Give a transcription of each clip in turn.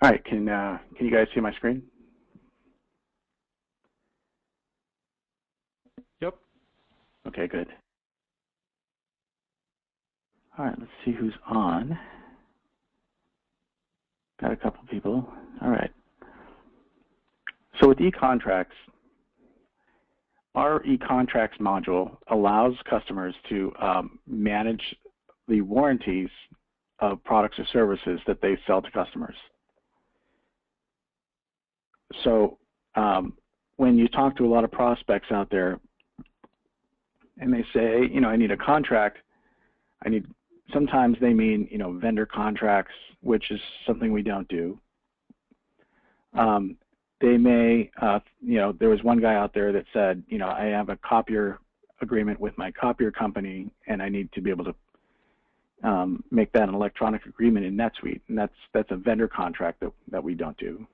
All right, can you guys see my screen? Yep. Okay, good. All right, let's see who's on. Got a couple people. All right. So with eContracts, our eContracts module allows customers to manage the warranties of products or services that they sell to customers. So when you talk to a lot of prospects out there and they say, you know, I need a contract, sometimes they mean, you know, vendor contracts, which is something we don't do. They may, you know, there was one guy out there that said, you know, I have a copier agreement with my copier company and I need to be able to make that an electronic agreement in NetSuite, and that's a vendor contract that we don't do.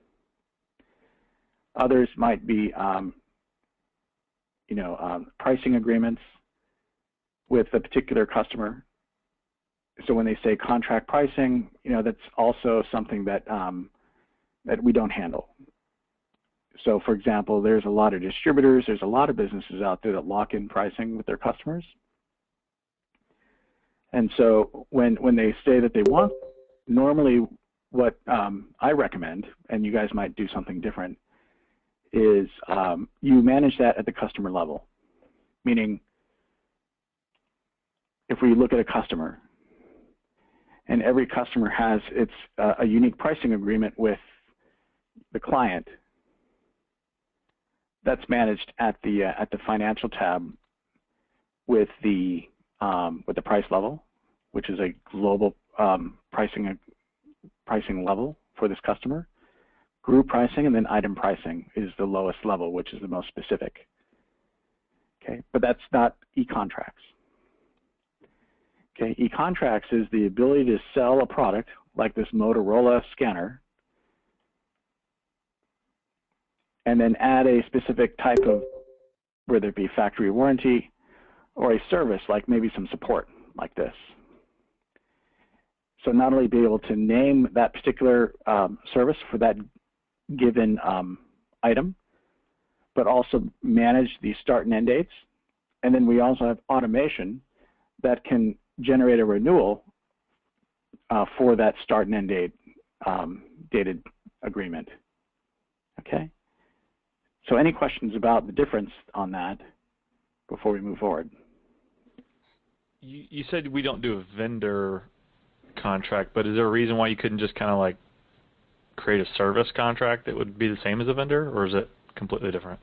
Others might be, you know, pricing agreements with a particular customer. So when they say contract pricing, you know, that's also something that that we don't handle. So for example, there's a lot of distributors, there's a lot of businesses out there that lock in pricing with their customers. And so when they say that they want, normally what I recommend, and you guys might do something different, is you manage that at the customer level. Meaning, if we look at a customer, and every customer has a unique pricing agreement with the client, that's managed at the financial tab with the price level, which is a global pricing level for this customer. Group pricing and then item pricing is the lowest level, which is the most specific. Okay, but that's not eContracts. Okay, eContracts is the ability to sell a product like this Motorola scanner and then add a specific type of, whether it be factory warranty or a service like maybe some support like this. So not only be able to name that particular service for that given item, but also manage the start and end dates. And then we also have automation that can generate a renewal for that start and end date dated agreement. Okay. So any questions about the difference on that before we move forward? You said we don't do a vendor contract, but is there a reason why you couldn't just kind of like create a service contract that would be the same as a vendor, or is it completely different?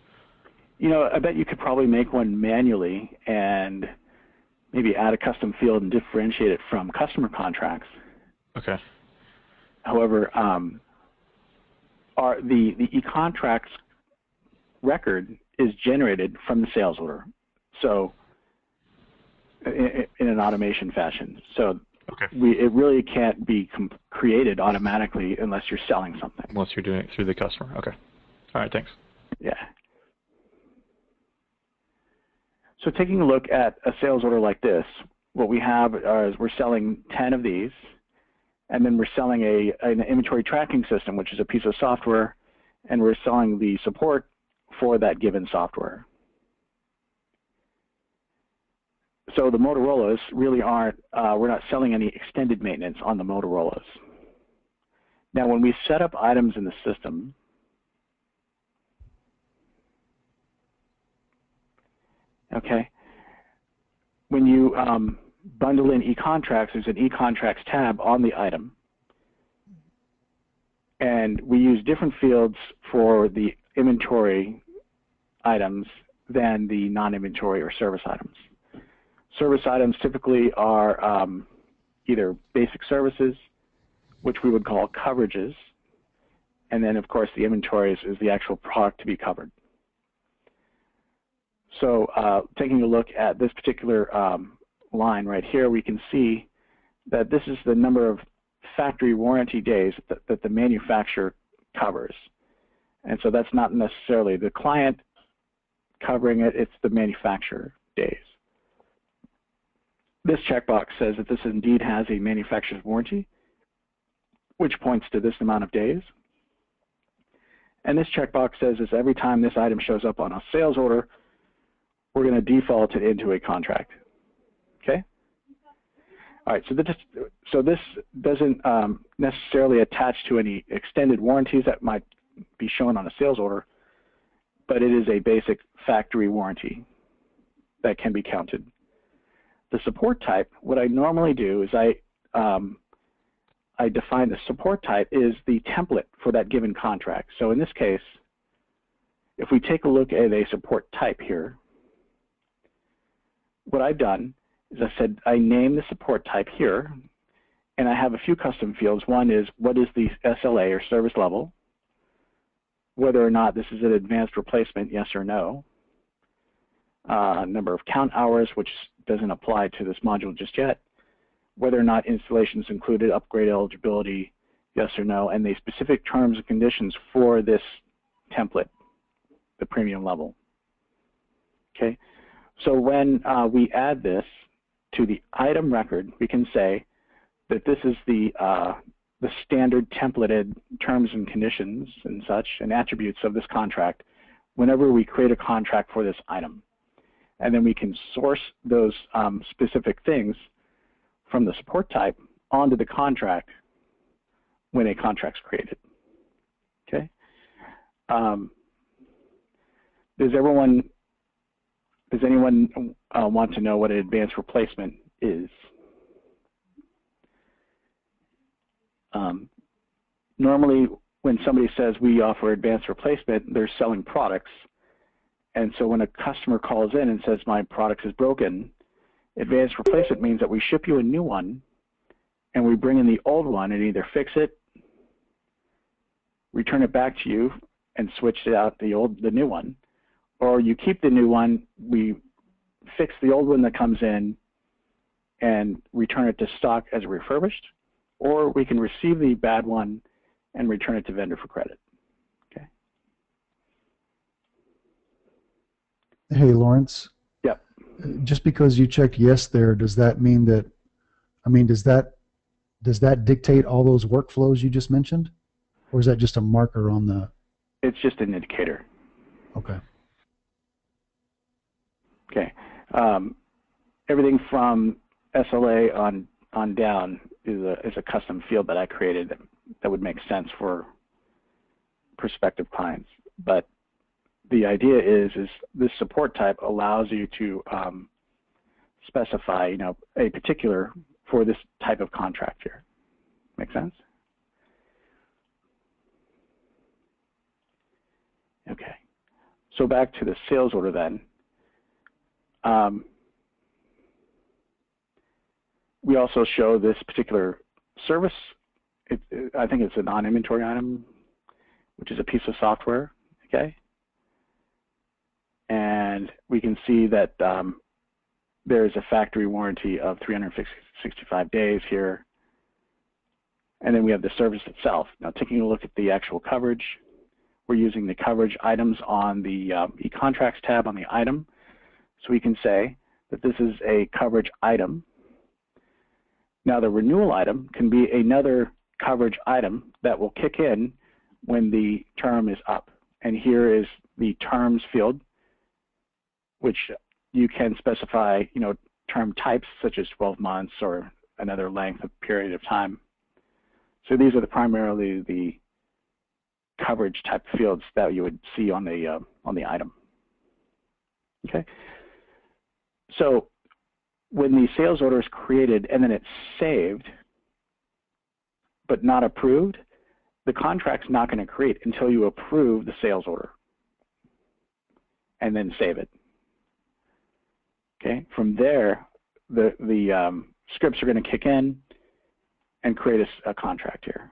You know, I bet you could probably make one manually and maybe add a custom field and differentiate it from customer contracts. Okay. However, the eContracts record is generated from the sales order, so in an automation fashion. So okay. It really can't be created automatically unless you're selling something. Unless you're doing it through the customer. Okay. All right, thanks. Yeah. So taking a look at a sales order like this, what we have is we're selling 10 of these, and then we're selling an inventory tracking system, which is a piece of software, and we're selling the support for that given software. So the Motorola's really aren't, we're not selling any extended maintenance on the Motorola's. Now when we set up items in the system, okay, when you bundle in eContracts, there's an eContracts tab on the item. And we use different fields for the inventory items than the non-inventory or service items. Service items typically are either basic services, which we would call coverages, and then of course the inventories is the actual product to be covered. So taking a look at this particular line right here, we can see that this is the number of factory warranty days that the manufacturer covers. And so that's not necessarily the client covering it, it's the manufacturer days. This checkbox says that this indeed has a manufacturer's warranty. which points to this amount of days. And this checkbox says is every time this item shows up on a sales order, we're going to default it into a contract. Okay? All right, so this doesn't necessarily attach to any extended warranties that might be shown on a sales order, but it is a basic factory warranty that can be counted. The support type, what I normally do is I define the support type is the template for that given contract. So in this case, if we take a look at a support type here, what I've done is I said I name the support type here, and I have a few custom fields. One is what is the SLA or service level, whether or not this is an advanced replacement, yes or no, number of count hours, which doesn't apply to this module just yet, whether or not installation is included, upgrade eligibility, yes or no, and the specific terms and conditions for this template, the premium level. Okay, so when we add this to the item record, we can say that this is the standard templated terms and conditions and such and attributes of this contract whenever we create a contract for this item. And then we can source those specific things from the support type onto the contract when a contract's created. Okay. Does anyone want to know what an advanced replacement is? Normally, when somebody says we offer advanced replacement, they're selling products. And so when a customer calls in and says my product is broken, advanced replacement means that we ship you a new one and we bring in the old one and either fix it, return it back to you and switch out the new one, or you keep the new one, we fix the old one that comes in and return it to stock as refurbished, or we can receive the bad one and return it to vendor for credit. Okay. Hey, Lawrence. Yep. Just because you checked yes there, does that mean that, does that dictate all those workflows you just mentioned? Or is that just a marker on the? It's just an indicator. Okay. Okay. Everything from SLA on down is a custom field that I created that would make sense for prospective clients. But the idea is this support type allows you to specify, a particular for this type of contract here. Make sense? Okay. So back to the sales order then. We also show this particular service. I think it's a non-inventory item, which is a piece of software, okay? And we can see that there is a factory warranty of 365 days here. And then we have the service itself. Now, taking a look at the actual coverage, we're using the coverage items on the econtracts tab on the item. So we can say that this is a coverage item. Now, the renewal item can be another coverage item that will kick in when the term is up. And here is the terms field, which you can specify, term types such as 12 months or another length of period of time. So these are primarily the coverage type fields that you would see on the item. Okay. So when the sales order is created and then it's saved but not approved, the contract's not going to create until you approve the sales order and then save it. Okay. From there, the scripts are going to kick in and create a contract here.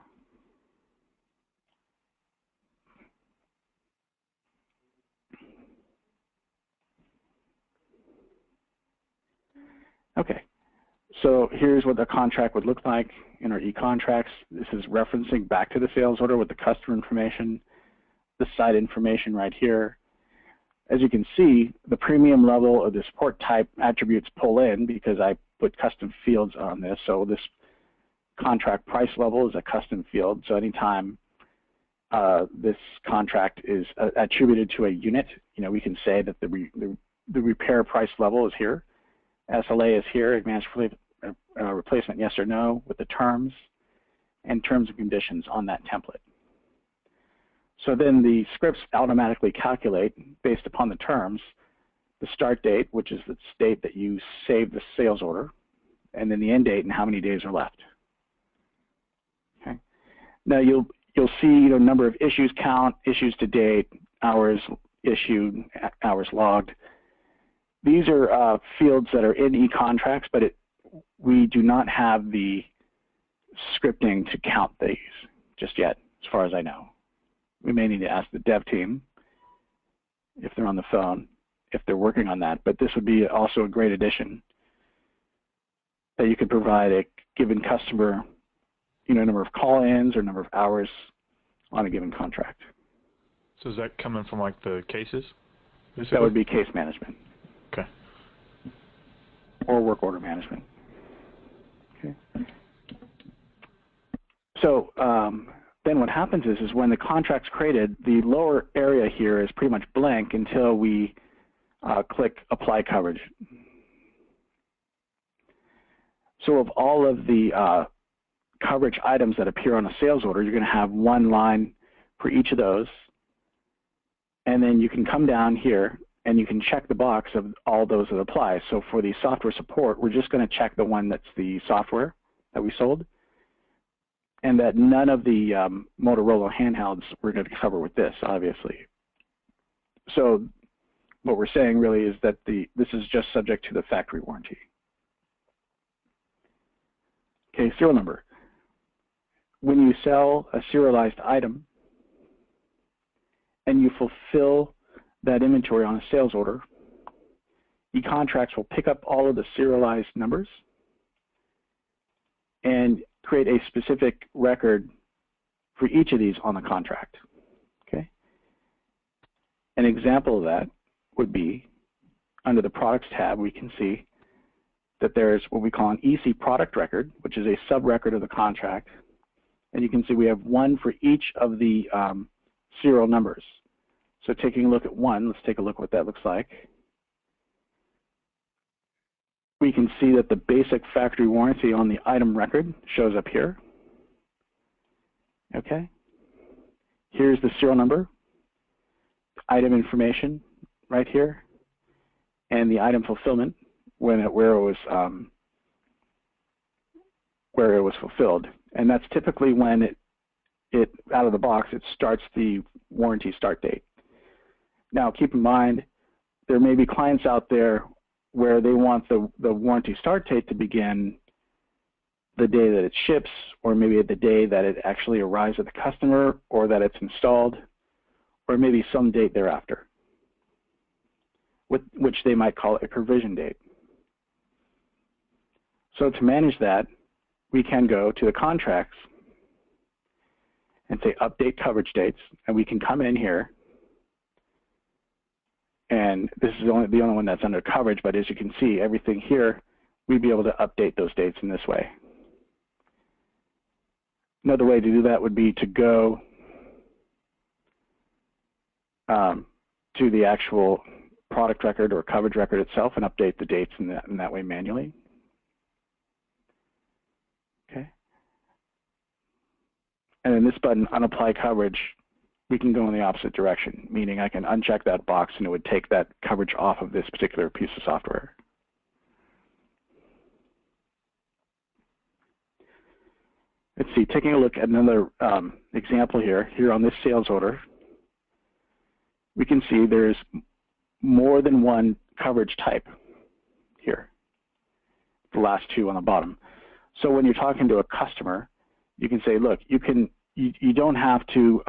Okay, so here's what the contract would look like in our eContracts. This is referencing back to the sales order with the customer information, the site information right here. As you can see, the premium level of the support type attributes pull in because I put custom fields on this. So this contract price level is a custom field. So anytime this contract is attributed to a unit, we can say that the repair price level is here. SLA is here, advanced replacement, yes or no, with the terms and terms and conditions on that template. So then the scripts automatically calculate, based upon the terms, the start date, which is the date that you save the sales order, and then the end date and how many days are left. Okay. Now you'll see number of issues count, issues to date, hours issued, hours logged. These are fields that are in econtracts, but we do not have the scripting to count these just yet, as far as I know. We may need to ask the dev team if they're on the phone, if they're working on that, but this would be also a great addition that you could provide a given customer, number of call-ins or number of hours on a given contract. So is that coming from like the cases? That would be case management. Okay. Or work order management. Okay. So then what happens is when the contract's created, the lower area here is pretty much blank until we click Apply Coverage. So of all of the coverage items that appear on a sales order, you're going to have one line for each of those. And then you can come down here and you can check the box of all those that apply. So for the software support, we're just going to check the one that's the software that we sold, and that none of the Motorola handhelds we're going to cover with this, obviously. So what we're saying really is that this is just subject to the factory warranty. Okay, serial number. When you sell a serialized item and you fulfill that inventory on a sales order, eContracts will pick up all of the serialized numbers and create a specific record for each of these on the contract. Okay. An example of that would be under the Products tab, we can see that there's what we call an EC product record, which is a sub-record of the contract. And you can see we have one for each of the serial numbers. So taking a look at one, let's take a look at what that looks like. We can see that the basic factory warranty on the item record shows up here. Okay. Here's the serial number, item information right here, and the item fulfillment where it was fulfilled. And that's typically when it out of the box, it starts the warranty start date. Now, keep in mind, there may be clients out there where they want the warranty start date to begin the day that it ships, or maybe the day that it actually arrives at the customer, or that it's installed, or maybe some date thereafter, which they might call a provision date. So to manage that, we can go to the contracts and say update coverage dates, and we can come in here, and this is the only one that's under coverage, but as you can see, everything here, we'd be able to update those dates in this way. Another way to do that would be to go to the actual product record or coverage record itself and update the dates in that way manually. Okay. And in this button, unapply coverage, we can go in the opposite direction, meaning I can uncheck that box and it would take that coverage off of this particular piece of software. Let's see, taking a look at another example here on this sales order, we can see there's more than one coverage type here, the last two on the bottom. So when you're talking to a customer, you can say, look, you don't have to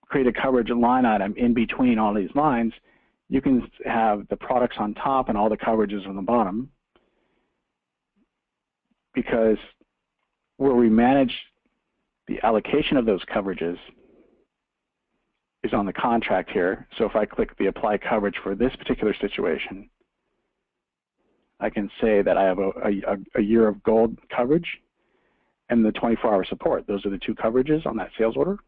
create a coverage line item in between all these lines. You can have the products on top and all the coverages on the bottom, because where we manage the allocation of those coverages is on the contract here. So if I click the apply coverage for this particular situation, I can say that I have a year of gold coverage and the 24-hour support. Those are the two coverages on that sales order.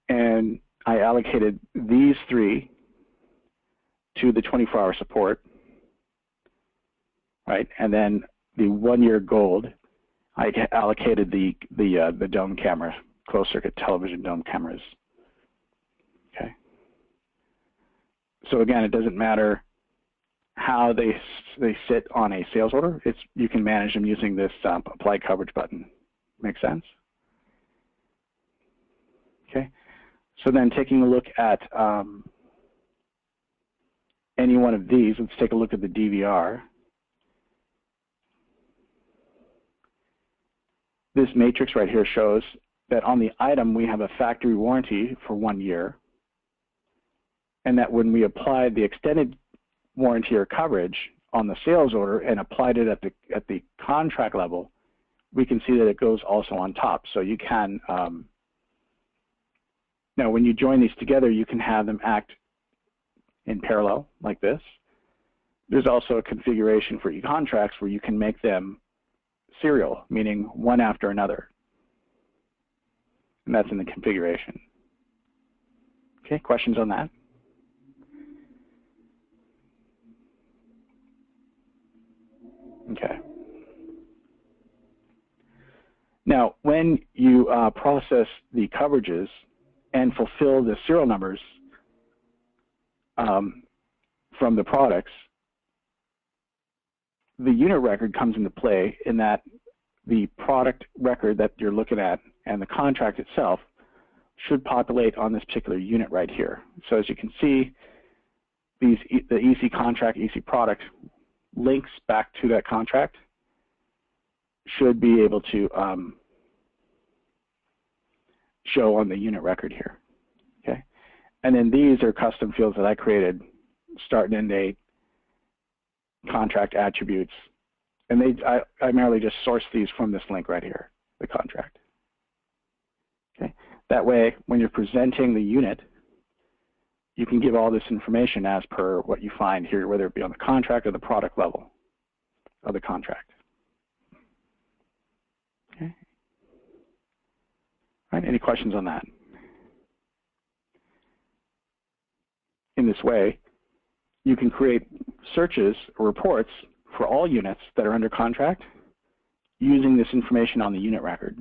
And I allocated these three to the 24-hour support, right? And then the 1 year gold, I allocated the dome camera, closed circuit television dome cameras. Okay. So again, it doesn't matter how they sit on a sales order. You can manage them using this apply coverage button. Make sense? Okay. So then taking a look at any one of these, let's take a look at the DVR. This matrix right here shows that on the item we have a factory warranty for 1 year, and that when we applied the extended warranty or coverage on the sales order and applied it at the contract level, we can see that it goes also on top. So you can now when you join these together, you can have them act in parallel like this. There's also a configuration for econtracts where you can make them serial, meaning one after another. And that's in the configuration. Okay, questions on that? Okay. Now, when you process the coverages and fulfill the serial numbers from the products, the unit record comes into play in that the product record that you're looking at and the contract itself should populate on this particular unit right here. So as you can see, the EC contract, EC product links back to that contract should be able to show on the unit record here. Okay, and then these are custom fields that I created: start and end date, contract attributes, and I merely just source these from this link right here, the contract. Okay, that way when you're presenting the unit, you can give all this information as per what you find here, whether it be on the contract or the product level of the contract. Okay. All right, any questions on that? In this way, you can create searches or reports for all units that are under contract using this information on the unit record.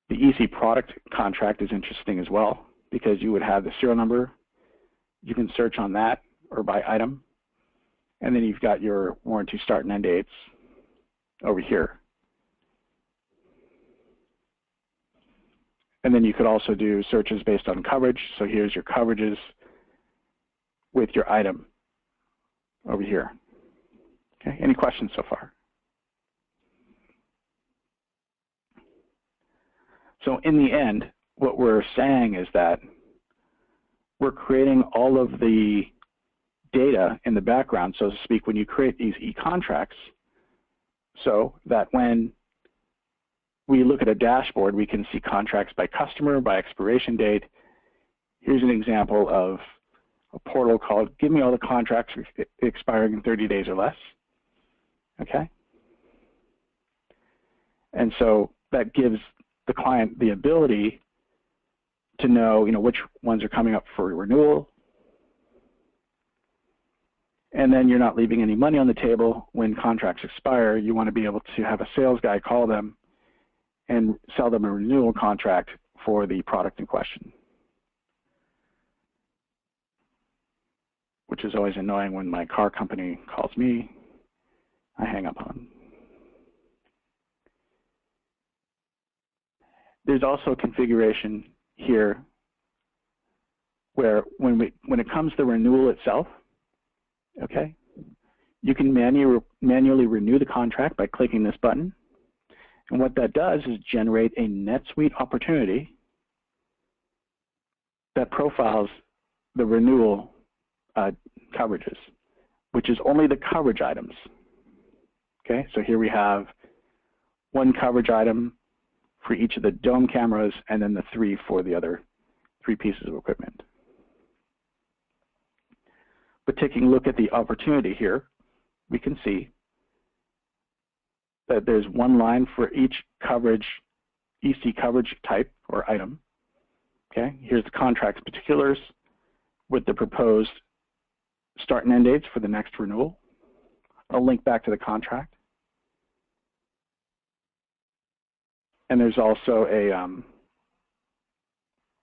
The EC product contract is interesting as well, because you would have the serial number. You can search on that or by item. And then you've got your warranty start and end dates over here. And then you could also do searches based on coverage. So here's your coverages with your item over here. Okay, any questions so far? So in the end, what we're saying is that we're creating all of the data in the background, so to speak, when you create these e-contracts, so that when we look at a dashboard, we can see contracts by customer, by expiration date. Here's an example of a portal called Give Me All the Contracts Expiring in 30 Days or Less. Okay? And so that gives the client the ability to know, which ones are coming up for renewal. And then you're not leaving any money on the table when contracts expire. You want to be able to have a sales guy call them and sell them a renewal contract for the product in question, which is always annoying when my car company calls me. I hang up on. There's also a configuration here where when it comes to the renewal itself, okay, you can manually renew the contract by clicking this button. And what that does is generate a NetSuite opportunity that profiles the renewal coverages, which is only the coverage items. Okay, so here we have one coverage item for each of the dome cameras, and then the 3 for the other 3 pieces of equipment. But taking a look at the opportunity here, we can see that there's one line for each coverage, EC coverage type or item. Okay, here's the contract's particulars with the proposed start and end dates for the next renewal. I'll link back to the contract. And there's also a,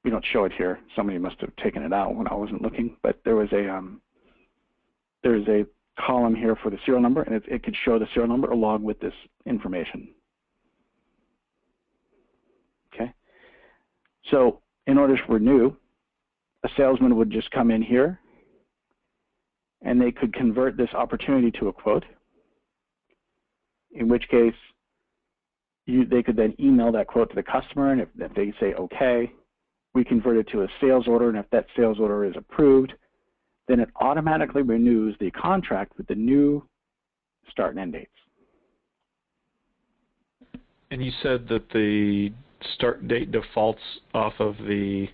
we don't show it here. Somebody must have taken it out when I wasn't looking, but there was a, there's a column here for the serial number, and it could show the serial number along with this information. Okay. So in order to renew, a salesman would just come in here, and they could convert this opportunity to a quote, in which case they could then email that quote to the customer, and if they say okay, we convert it to a sales order, and if that sales order is approved, then it automatically renews the contract with the new start and end dates. And you said that the start date defaults off of the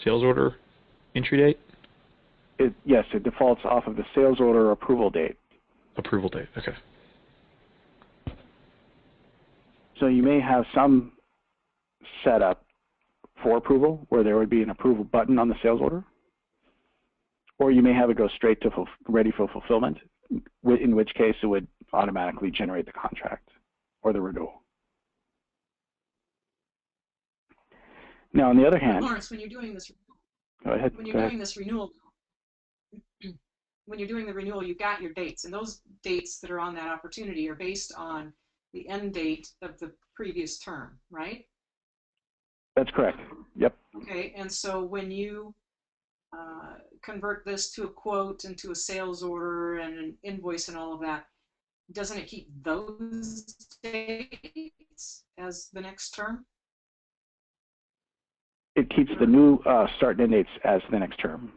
sales order entry date? Yes, it defaults off of the sales order approval date. Approval date, okay. So you may have some setup for approval where there would be an approval button on the sales order, or you may have it go straight to ready for fulfillment, in which case it would automatically generate the contract or the renewal. Now, on the other hand, Lawrence, when you're doing this, go ahead. When you're doing this renewal, when you're doing the renewal, you've got your dates, and those dates that are on that opportunity are based on the end date of the previous term, right? That's correct. Yep. Okay, and so when you convert this to a quote and to a sales order and an invoice and all of that, doesn't it keep those dates as the next term? It keeps the new start and end dates as the next term.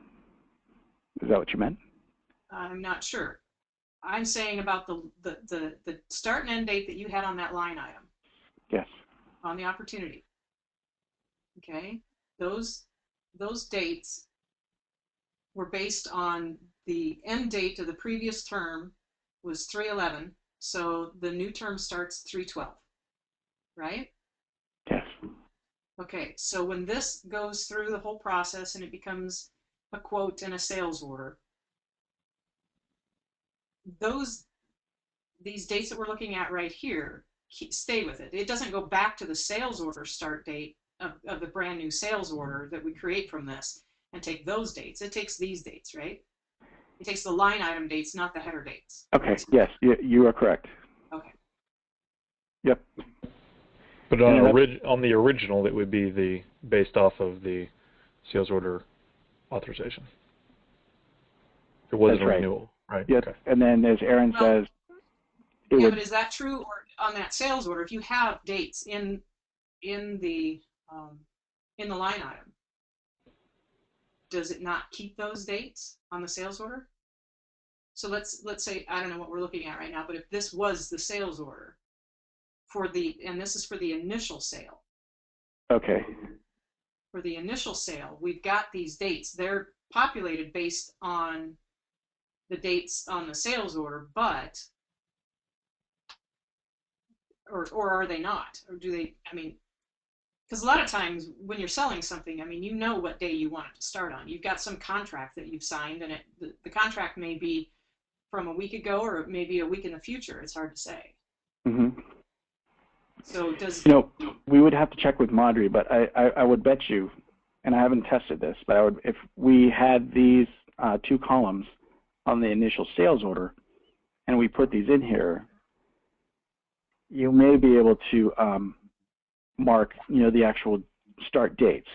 Is that what you meant? I'm not sure. I'm saying about the start and end date that you had on that line item. Yes. On the opportunity. Okay, those dates were based on the end date of the previous term was 3/11, so the new term starts 3/12, right? Yes. Okay, so when this goes through the whole process and it becomes a quote and a sales order, these dates that we're looking at right here stay with it. It doesn't go back to the sales order start date of the brand new sales order that we create from this and take those dates. It takes these dates, right? It takes the line item dates, not the header dates. Okay, yes, you are correct. Okay. Yep. But on the original, it would be based off of the sales order authorization. It wasn't a renewal, right? Yep. Okay. And then, as Aaron says, but is that true? Or on that sales order, if you have dates in the line item, does it not keep those dates on the sales order? So let's say, I don't know what we're looking at right now, but if this was the sales order and this is for the initial sale. Okay. For the initial sale, we've got these dates. They're populated based on the dates on the sales order, but or are they not? Or do they, I mean, because a lot of times when you're selling something, I mean, you know what day you want it to start on. You've got some contract that you've signed, and the contract may be from a week ago or it may be a week in the future. It's hard to say. Mm-hmm. So does... we would have to check with Madri, but I would bet you, and I haven't tested this, but if we had these two columns on the initial sales order and we put these in here, you may be able to mark, the actual start dates.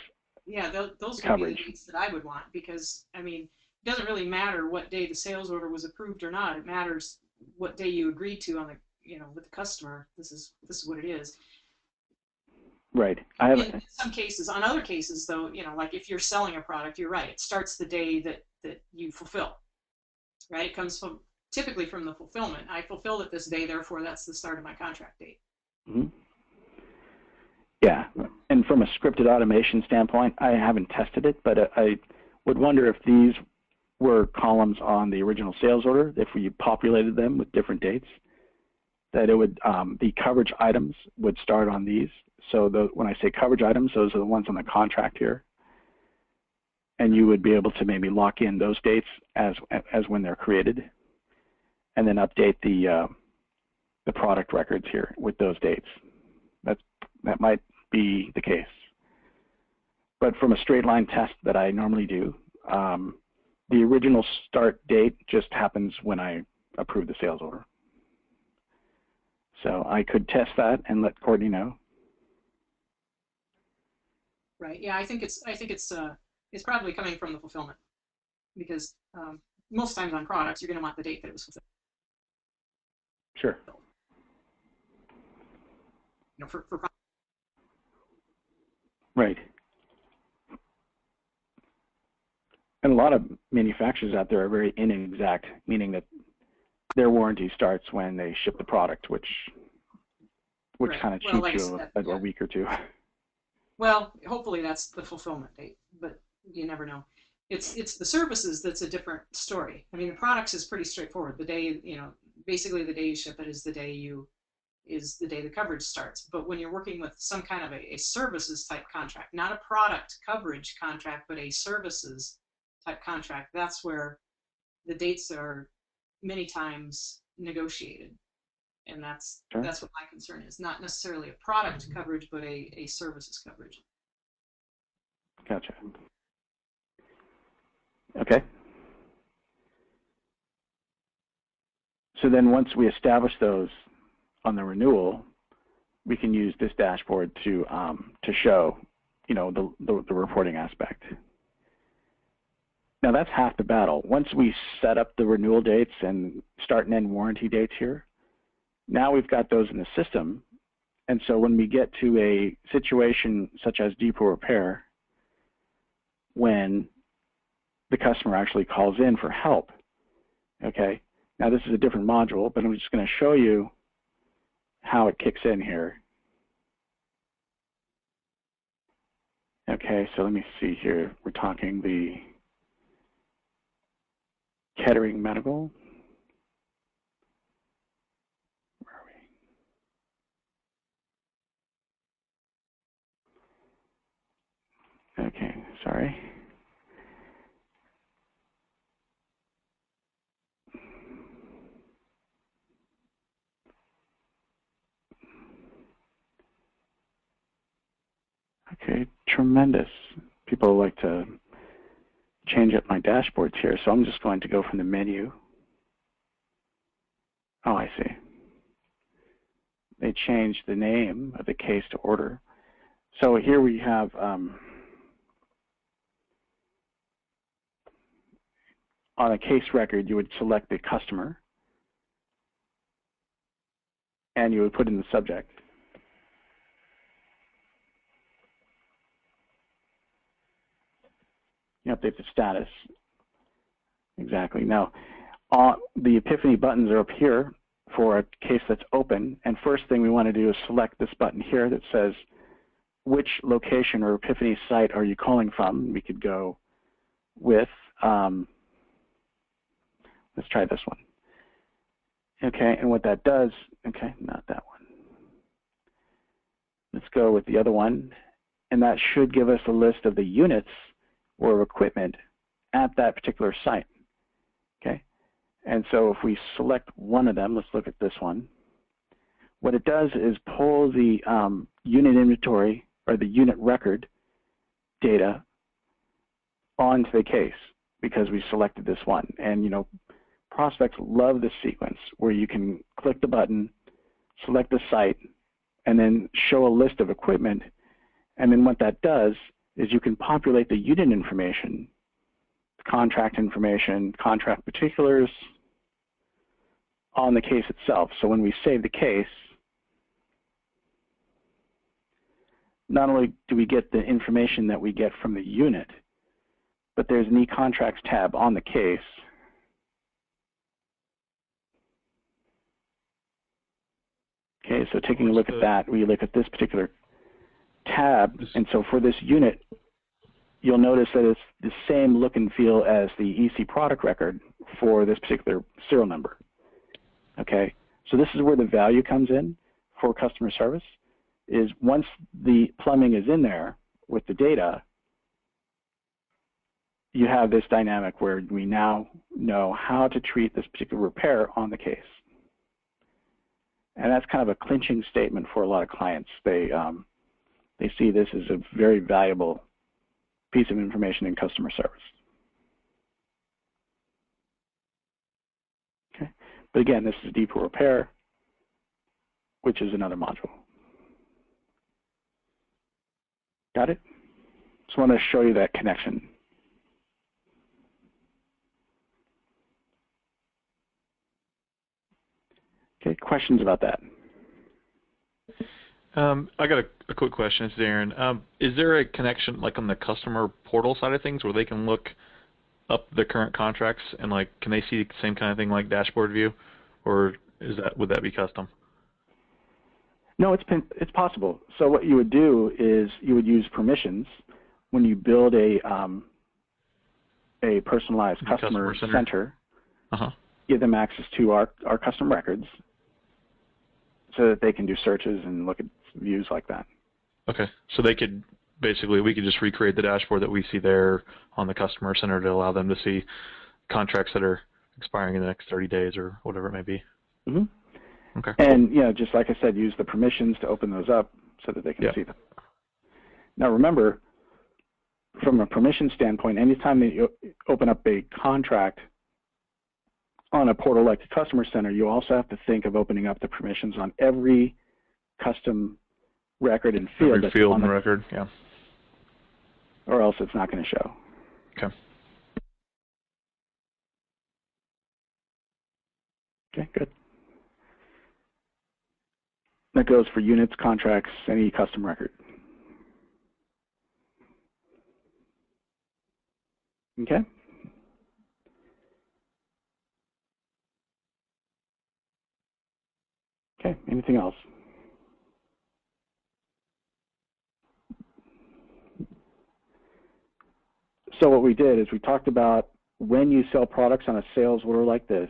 Yeah, those would be the dates that I would want, because, I mean, it doesn't really matter what day the sales order was approved or not. It matters what day you agreed to on the, with the customer. This is what it is. Right. In some cases, on other cases, though, like if you're selling a product, you're right. It starts the day that you fulfill, right? It comes typically from the fulfillment. I fulfilled it this day, therefore that's the start of my contract date. Mm-hmm. Yeah, and from a scripted automation standpoint, I haven't tested it, but I would wonder if these were columns on the original sales order, if we populated them with different dates, that it would, the coverage items would start on these. So when I say coverage items, those are the ones on the contract here. And you would be able to maybe lock in those dates as when they're created, and then update the product records here with those dates. That might be the case. But from a straight line test that I normally do, the original start date just happens when I approve the sales order. So I could test that and let Courtney know. Right. Yeah, I think it's probably coming from the fulfillment, because most times on products you're going to want the date that it was fulfilled. Sure. You know, for right. And a lot of manufacturers out there are very inexact, meaning that their warranty starts when they ship the product, which right. kind of cheats like you a week or two. Well, hopefully that's the fulfillment date, but you never know. It's the services that's a different story. I mean, the products is pretty straightforward. The day, you know, basically the day you ship it is the day the coverage starts. But when you're working with some kind of a services type contract, not a product coverage contract, but a services type contract, that's where the dates are many times negotiated. And that's what my concern is. Not necessarily a product coverage, but a services coverage. Gotcha. Okay. So then once we establish those on the renewal, we can use this dashboard to show, you know, the reporting aspect. Now that's half the battle. Once we set up the renewal dates and start and end warranty dates here, now we've got those in the system. And so when we get to a situation such as depot repair, when the customer actually calls in for help, okay? Now this is a different module, but I'm just going to show you how it kicks in here. Okay, so let me see here. We're talking the Kettering Medical. Where are we? Okay, sorry. Okay, tremendous. People like to change up my dashboards here, so I'm just going to go from the menu. Oh, I see. They changed the name of the case to order. So here we have on a case record, you would select the customer and you would put in the subject. You update the status. Exactly. Now, the Epiphany buttons are up here for a case that's open, and first thing we want to do is select this button here that says which location or Epiphany site are you calling from. We could go with, let's try this one. Okay, and what that does, okay, not that one. Let's go with the other one, and that should give us a list of the units or equipment at that particular site. Okay, and so if we select one of them, let's look at this one. What it does is pull the unit inventory or the unit record data onto the case because we selected this one. And you know, prospects love this sequence where you can click the button, select the site, and then show a list of equipment. And then what that does is you can populate the unit information, contract information, contract particulars on the case itself. So when we save the case, not only do we get the information that we get from the unit, but there's an eContracts tab on the case. Okay, so taking a look at that, we look at this particular tab, and so for this unit, you'll notice that it's the same look and feel as the EC product record for this particular serial number. Okay, so this is where the value comes in for customer service, is once the plumbing is in there with the data, you have this dynamic where we now know how to treat this particular repair on the case. And that's kind of a clinching statement for a lot of clients. They see this as a very valuable piece of information in customer service. Okay, but again, this is depot repair, which is another module. Got it? Just want to show you that connection. Okay, questions about that? I got a quick question. It's Darren. Is there a connection, like on the customer portal side of things, where they can look up the current contracts and like, can they see the same kind of thing like dashboard view, or would that be custom? No, it's possible. So what you would do is you would use permissions when you build a personalized customer center. Give them access to our custom records so that they can do searches and look at views like that. Okay, so they could we could just recreate the dashboard that we see there on the customer center to allow them to see contracts that are expiring in the next 30 days or whatever it may be. Mm-hmm. Okay. And just like I said, use the permissions to open those up so that they can see them. Now remember, from a permission standpoint, anytime that you open up a contract on a portal like the Customer Center, you also have to think of opening up the permissions on every custom record and field. Every field and record, yeah. Or else it's not going to show. Okay. Okay, good. That goes for units, contracts, any custom record. Okay. Okay, anything else? So what we did is we talked about when you sell products on a sales order like this,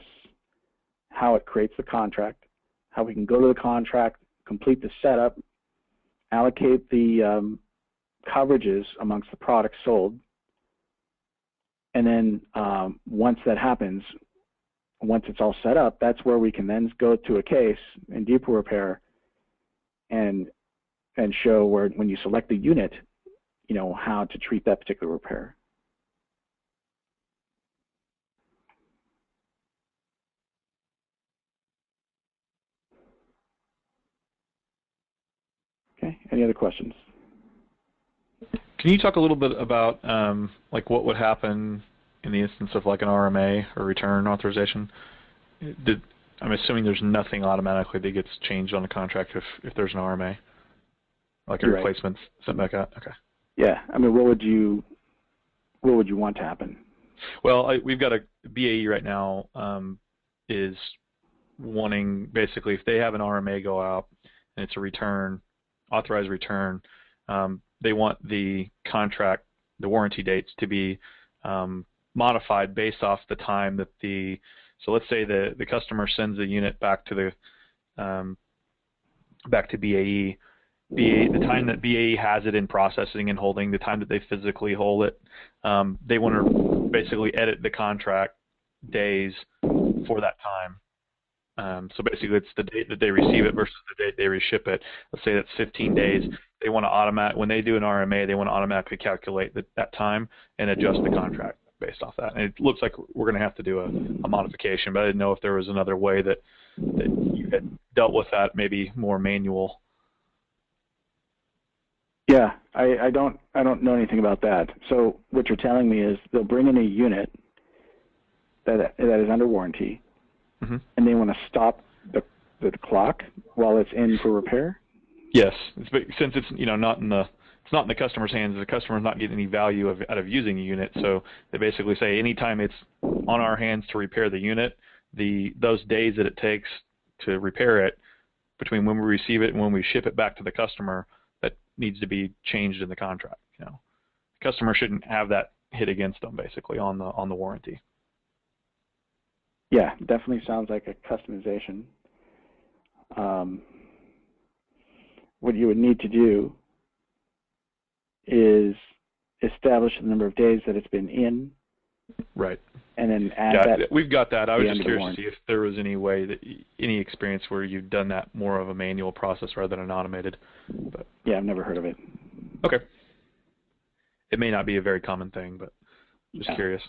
how it creates the contract, how we can go to the contract, complete the setup, allocate the coverages amongst the products sold, and then once that happens, once it's all set up, that's where we can then go to a case in depot repair and show where when you select the unit, how to treat that particular repair. Okay, any other questions? Can you talk a little bit about like what would happen in the instance of like an RMA or return authorization? I'm assuming there's nothing automatically that gets changed on the contract if there's an RMA, like a replacement sent back out. Okay. Yeah, I mean, what would you want to happen? Well, we've got a BAE right now is wanting basically if they have an RMA go out and it's a return, authorized return, they want the contract, the warranty dates to be modified based off the time that so let's say the customer sends the unit back to BAE. The time that BAE has it in processing and holding, the time that they physically hold it, they want to basically edit the contract days for that time. So basically it's the date that they receive it versus the date they reship it. Let's say that's 15 days. They want to when they do an RMA, they want to automatically calculate that time and adjust the contract based off that. And it looks like we're going to have to do a modification, but I didn't know if there was another way that you had dealt with that, maybe more manual. Yeah, I don't know anything about that. So what you're telling me is they'll bring in a unit that is under warranty, mm-hmm. and they want to stop the clock while it's in for repair? Yes, since it's not in the customer's hands, the customer's not getting any value out of using the unit. So they basically say anytime it's on our hands to repair the unit, those days that it takes to repair it between when we receive it and when we ship it back to the customer, that needs to be changed in the contract. customer shouldn't have that hit against them basically on the warranty. Yeah, definitely sounds like a customization. What you would need to do is establish the number of days that it's been in. Right. And then add that. We've got that. I was just curious to warranty. see if there was any way that any experience where you've done that more of a manual process rather than an automated. But yeah, I've never heard of it. Okay. It may not be a very common thing, but just curious.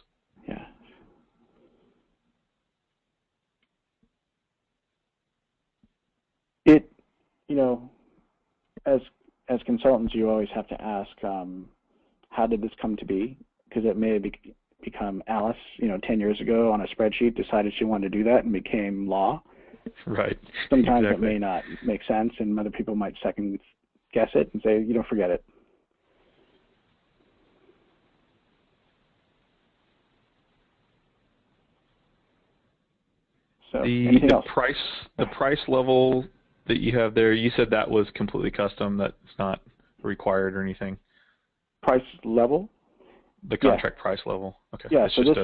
Yeah. It, as consultants, you always have to ask, how did this come to be? Because it may have become Alice, 10 years ago on a spreadsheet, decided she wanted to do that and became law. Right. Sometimes Exactly. it may not make sense, and other people might second guess it and say, forget it. So anything else? The price level that you have there, you said that was completely custom, that's not required or anything. Price level? The contract price level. Okay. Yeah, it's so just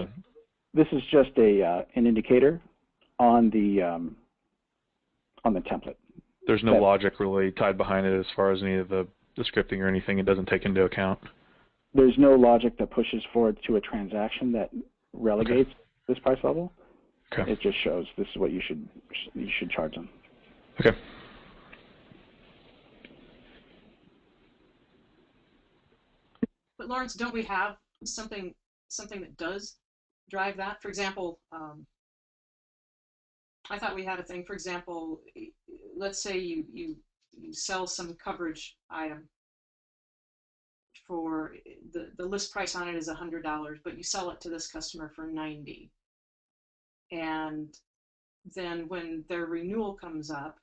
this is just an indicator on the template. There's no logic really tied behind it as far as any of the scripting or anything. It doesn't take into account. There's no logic that pushes forward to a transaction that relegates this price level. Okay. It just shows this is what you should charge them. Okay. But Lawrence, don't we have something that does drive that? For example, I thought we had a thing. For example, let's say you sell some coverage item for the list price on it is $100, but you sell it to this customer for $90. And then when their renewal comes up,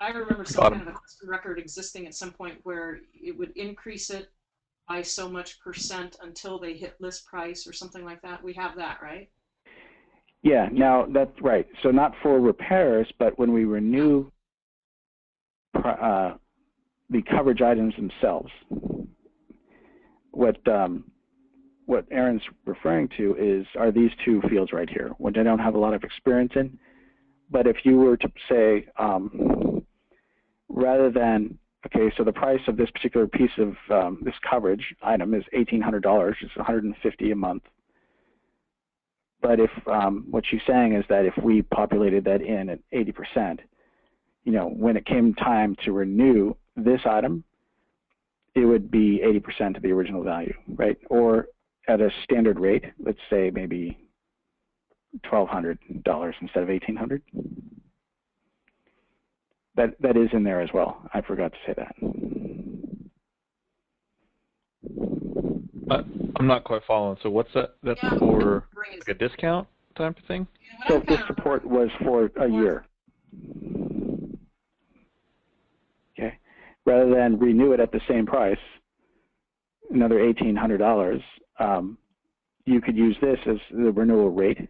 I remember some kind of a custom record existing at some point where it would increase it by so much % until they hit list price or something like that. We have that, right? Yeah, now that's right. So not for repairs, but when we renew the coverage items themselves, what Aaron's referring to are these two fields right here, which I don't have a lot of experience in. But if you were to say, rather than, so the price of this particular piece of this coverage item is $1,800, it's $150 a month. But if what she's saying is that if we populated that in at 80%, when it came time to renew this item, it would be 80% of the original value, right? Or at a standard rate, let's say maybe $1,200 instead of $1,800. That is in there as well. I forgot to say that. I'm not quite following. So what's that? That's for like a discount type of thing? So this support was for a year. Okay. Rather than renew it at the same price, another $1,800, you could use this as the renewal rate,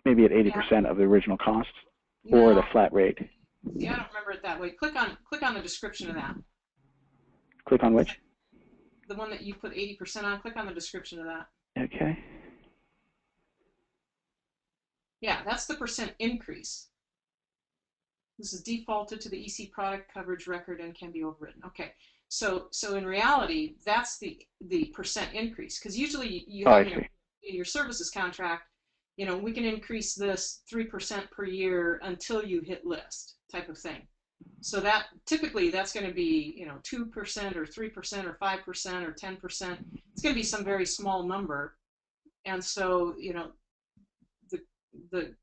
maybe at 80% of the original cost, or the flat rate. Yeah, I don't remember it that way. Click on the description of that. Click on which? The one that you put 80% on. Click on the description of that. Okay. Yeah, that's the % increase. This is defaulted to the EC product coverage record and can be overwritten. Okay. So in reality, that's the % increase, because usually you have in your services contract, we can increase this 3% per year until you hit list type of thing. So that typically that's going to be 2% or 3% or 5% or 10%. It's going to be some very small number, and so the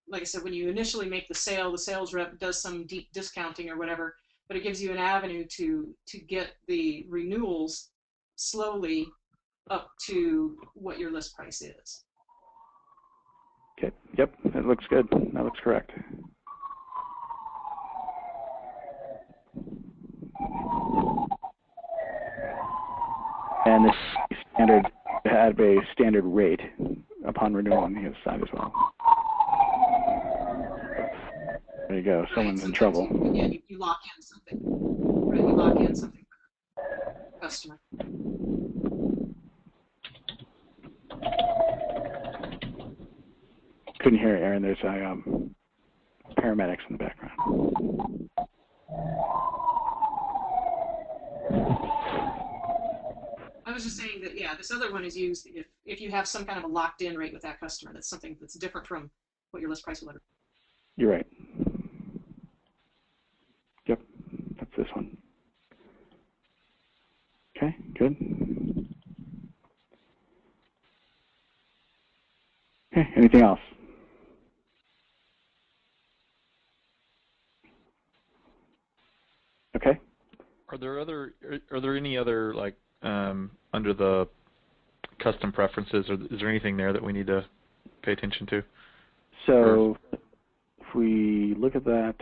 like I said, when you initially make the sale, the sales rep does some deep discounting or whatever, but it gives you an avenue to get the renewals slowly up to what your list price is. Okay. Yep, that looks good. That looks correct. And this standard had a standard rate upon renewal on the other side as well. There you go. Someone's in trouble. Yeah, you lock in something. that you lock in something for the customer. Couldn't hear it, Aaron. There's paramedics in the background. I was just saying that, yeah, this other one is used if you have some kind of a locked-in rate with that customer. That's something that's different from what your list price will ever. You're right. Yep, that's this one. Okay, good. Okay, anything else? Okay. Are there any other, like, under the custom preferences, or is there anything there that we need to pay attention to? So if we look at that,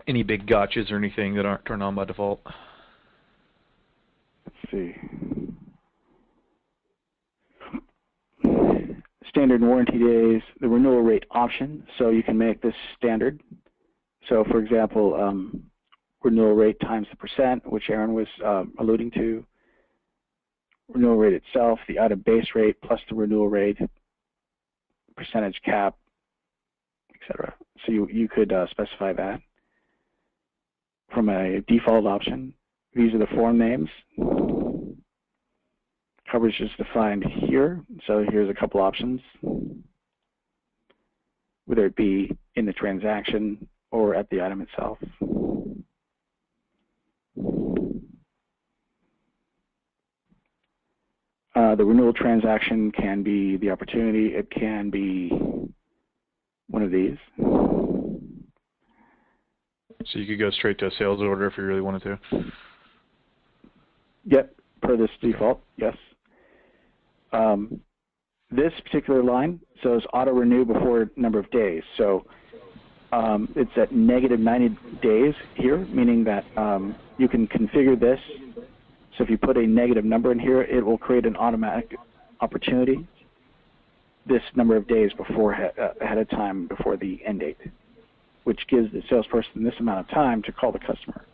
any big gotchas or anything that aren't turned on by default? let's see. Standard warranty days, the renewal rate option, so you can make this standard. So for example, renewal rate times the percent, which Aaron was alluding to, renewal rate itself, the item base rate plus the renewal rate, percentage cap, etc. So you could specify that. From a default option, these are the form names. Coverage is defined here, so here's a couple options, whether it be in the transaction or at the item itself. The renewal transaction can be the opportunity. It can be one of these. So you could go straight to a sales order if you really wanted to. Yep, per this default, yes. This particular line says auto renew before number of days. So it's at negative 90 days here, meaning that you can configure this. So if you put a negative number in here, it will create an automatic opportunity this number of days before ahead of time before the end date, which gives the salesperson this amount of time to call the customer.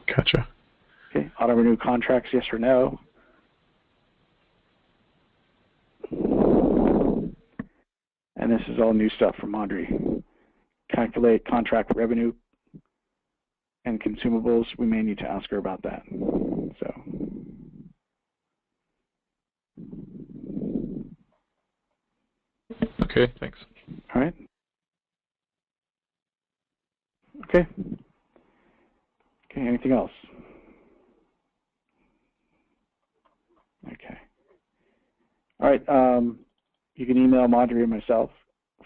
Gotcha. Okay, auto renew contracts, yes or no. And this is all new stuff from Audrey. Calculate contract revenue and consumables. We may need to ask her about that. So. Okay, thanks. All right. Okay. Okay, anything else? Okay. All right, you can email Marjorie and myself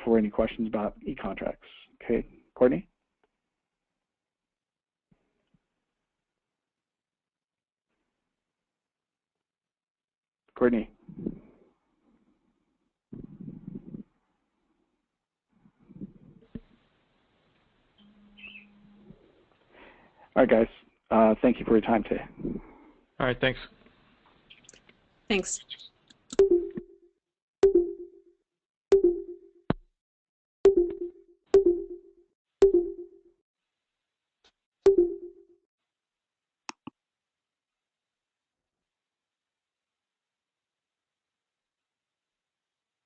for any questions about e-contracts. Okay, Courtney? Courtney? All right, guys. Thank you for your time today. All right, thanks. Thanks.